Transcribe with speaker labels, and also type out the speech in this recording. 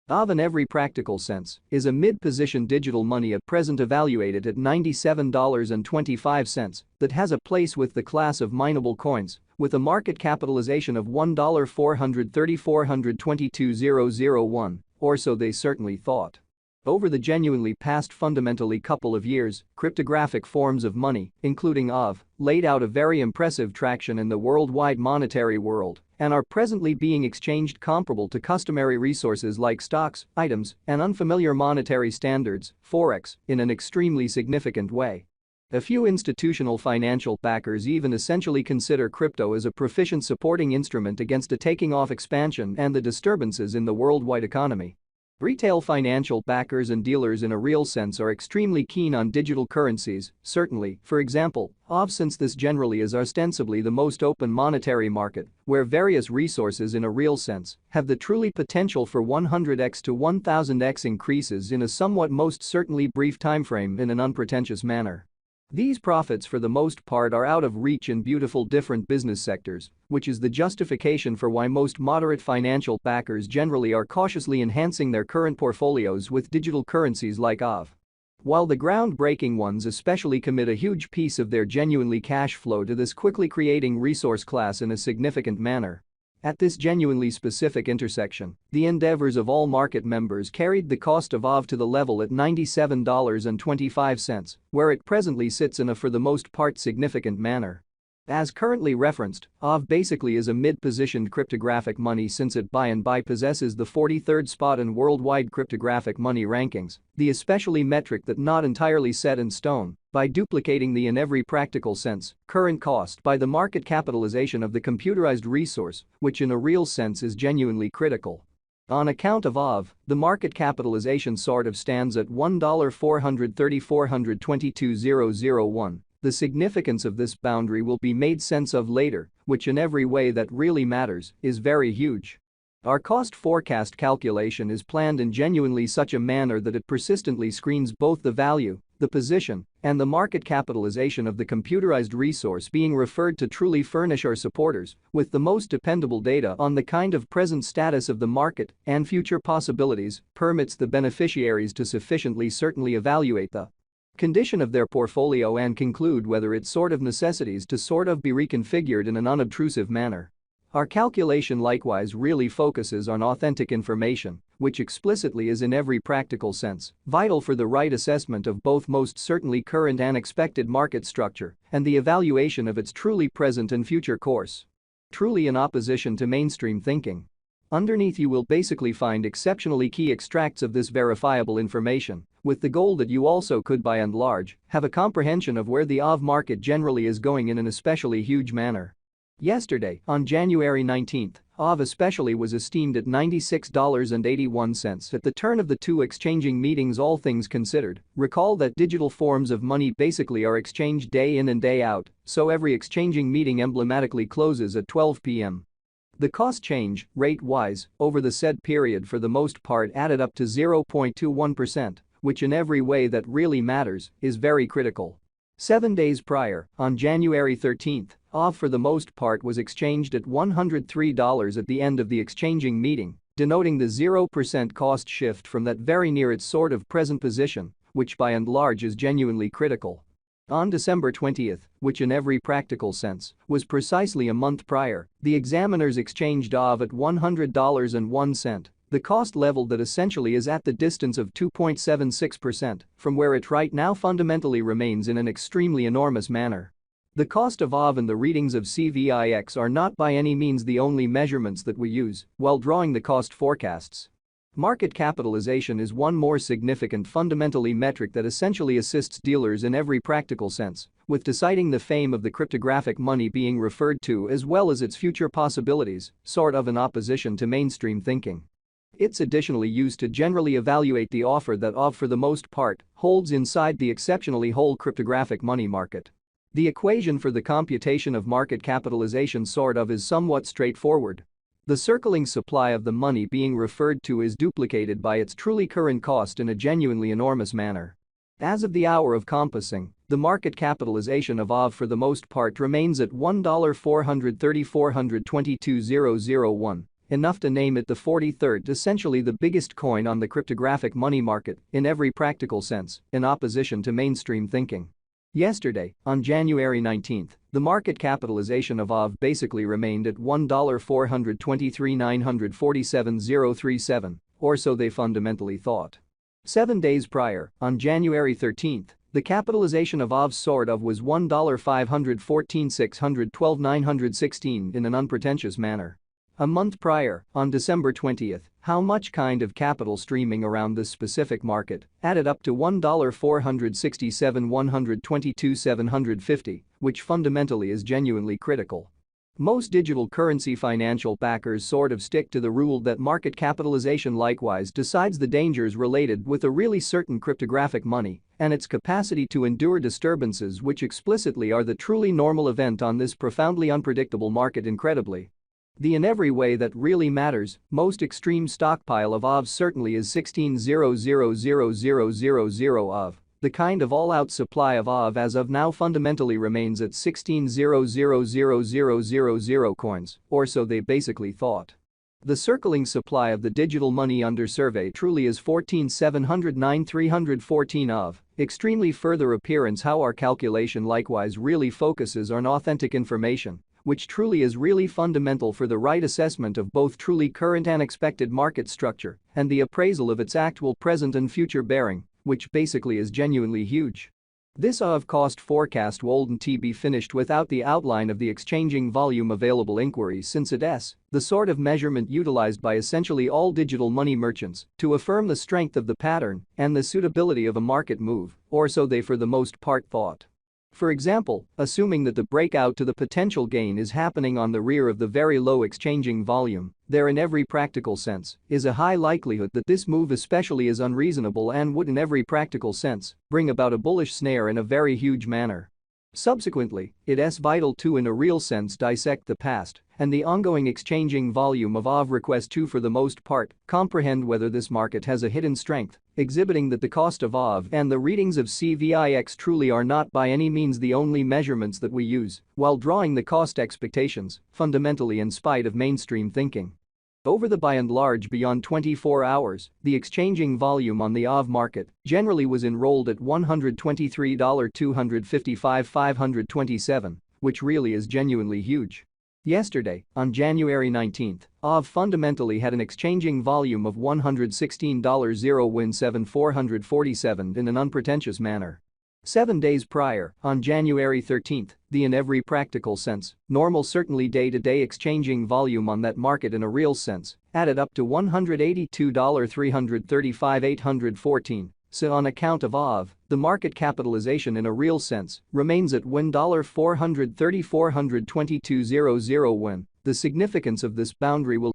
Speaker 1: Aave in every practical sense is a mid-position digital money at present evaluated at $97.25 that has a place with the class of mineable coins with a market capitalization of $1,434,22,001, or so they certainly thought. Over the genuinely past fundamentally couple of years, cryptographic forms of money, including Aave, laid out a very impressive traction in the worldwide monetary world and are presently being exchanged comparable to customary resources like stocks, items, and unfamiliar monetary standards, forex, in an extremely significant way. A few institutional financial backers even essentially consider crypto as a proficient supporting instrument against a taking-off expansion and the disturbances in the worldwide economy. Retail financial backers and dealers in a real sense are extremely keen on digital currencies, certainly, for example, Aave, since this generally is ostensibly the most open monetary market, where various resources in a real sense have the truly potential for 100x to 1000x increases in a somewhat most certainly brief timeframe in an unpretentious manner. These profits for the most part are out of reach in beautiful different business sectors, which is the justification for why most moderate financial backers generally are cautiously enhancing their current portfolios with digital currencies like Aave. While the groundbreaking ones especially commit a huge piece of their genuinely cash flow to this quickly creating resource class in a significant manner. At this genuinely specific intersection, the endeavors of all market members carried the cost of Aave to the level at $97.25, where it presently sits in a for the most part significant manner. As currently referenced, Aave basically is a mid-positioned cryptographic money since it by and by possesses the 43rd spot in worldwide cryptographic money rankings, the especially metric that not entirely set in stone, by duplicating the in every practical sense current cost by the market capitalization of the computerized resource, which in a real sense is genuinely critical. On account of Aave, the market capitalization sort of stands at $1,434,22,001. The significance of this boundary will be made sense of later, which in every way that really matters is very huge. Our cost forecast calculation is planned in genuinely such a manner that it persistently screens both the value, the position, and the market capitalization of the computerized resource being referred to truly furnish our supporters with the most dependable data on the kind of present status of the market and future possibilities, permits the beneficiaries to sufficiently certainly evaluate the condition of their portfolio and conclude whether its sort of necessities to sort of be reconfigured in an unobtrusive manner. Our calculation likewise really focuses on authentic information, which explicitly is in every practical sense vital for the right assessment of both most certainly current and expected market structure and the evaluation of its truly present and future course. Truly in opposition to mainstream thinking. Underneath you will basically find exceptionally key extracts of this verifiable information, with the goal that you also could by and large have a comprehension of where the Aave market generally is going in an especially huge manner. Yesterday, on January 19, Aave especially was esteemed at $96.81 at the turn of the two exchanging meetings. All things considered, recall that digital forms of money basically are exchanged day in and day out, so every exchanging meeting emblematically closes at 12 p.m. The cost change, rate-wise, over the said period for the most part added up to 0.21%, which in every way that really matters is very critical. 7 days prior, on January 13, Aave for the most part was exchanged at $103 at the end of the exchanging meeting, denoting the 0% cost shift from that very near its sort of present position, which by and large is genuinely critical. On December 20, which in every practical sense was precisely a month prior, the examiners exchanged Aave at $100.01, the cost level that essentially is at the distance of 2.76% from where it right now fundamentally remains in an extremely enormous manner. The cost of Aave and the readings of CVIX are not by any means the only measurements that we use while drawing the cost forecasts. Market capitalization is one more significant fundamentally metric that essentially assists dealers in every practical sense with deciding the fame of the cryptographic money being referred to as well as its future possibilities, sort of in opposition to mainstream thinking. It's additionally used to generally evaluate the offer that Aave for the most part holds inside the exceptionally whole cryptographic money market. The equation for the computation of market capitalization sort of is somewhat straightforward. The circling supply of the money being referred to is duplicated by its truly current cost in a genuinely enormous manner. As of the hour of compassing, the market capitalization of Aave for the most part remains at $1,434,22,001, enough to name it the 43rd, essentially the biggest coin on the cryptographic money market in every practical sense, in opposition to mainstream thinking. Yesterday, on January 19, the market capitalization of Aave basically remained at $1,423,947,037, or so they fundamentally thought. 7 days prior, on January 13, the capitalization of Aave sort of was $1,514,612,916 in an unpretentious manner. A month prior, on December 20, how much kind of capital streaming around this specific market added up to $1,467,122,750, which fundamentally is genuinely critical. Most digital currency financial backers sort of stick to the rule that market capitalization likewise decides the dangers related with a really certain cryptographic money and its capacity to endure disturbances which explicitly are the truly normal event on this profoundly unpredictable market. Incredibly, the in every way that really matters, most extreme stockpile of Aave certainly is 16,000,000 of. The kind of all-out supply of Aave as of now fundamentally remains at 16,000,000 coins, or so they basically thought. The circling supply of the digital money under survey truly is 14,709,314 of. Extremely further appearance how our calculation likewise really focuses on authentic information, which truly is really fundamental for the right assessment of both truly current and expected market structure and the appraisal of its actual present and future bearing, which basically is genuinely huge. This Aave cost forecast wouldn't be finished without the outline of the exchanging volume available inquiries, since it's the sort of measurement utilized by essentially all digital money merchants to affirm the strength of the pattern and the suitability of a market move, or so they for the most part thought. For example, assuming that the breakout to the potential gain is happening on the rear of the very low exchanging volume, there in every practical sense is a high likelihood that this move especially is unreasonable and would in every practical sense bring about a bullish snare in a very huge manner. Subsequently, it's vital to in a real sense dissect the past and the ongoing exchanging volume of Aave request to for the most part comprehend whether this market has a hidden strength, exhibiting that the cost of Aave and the readings of CVIX truly are not by any means the only measurements that we use while drawing the cost expectations, fundamentally in spite of mainstream thinking. Over the by and large beyond 24 hours, the exchanging volume on the Aave market generally was enrolled at $123,255,527, which really is genuinely huge. Yesterday, on January 19, Aave fundamentally had an exchanging volume of $116,017,447 in an unpretentious manner. 7 days prior, on January 13, the in every practical sense, normal certainly day-to-day exchanging volume on that market in a real sense added up to $182,335,814. So on account of Aave, the market capitalization in a real sense remains at $1,430,422,000. The significance of this boundary will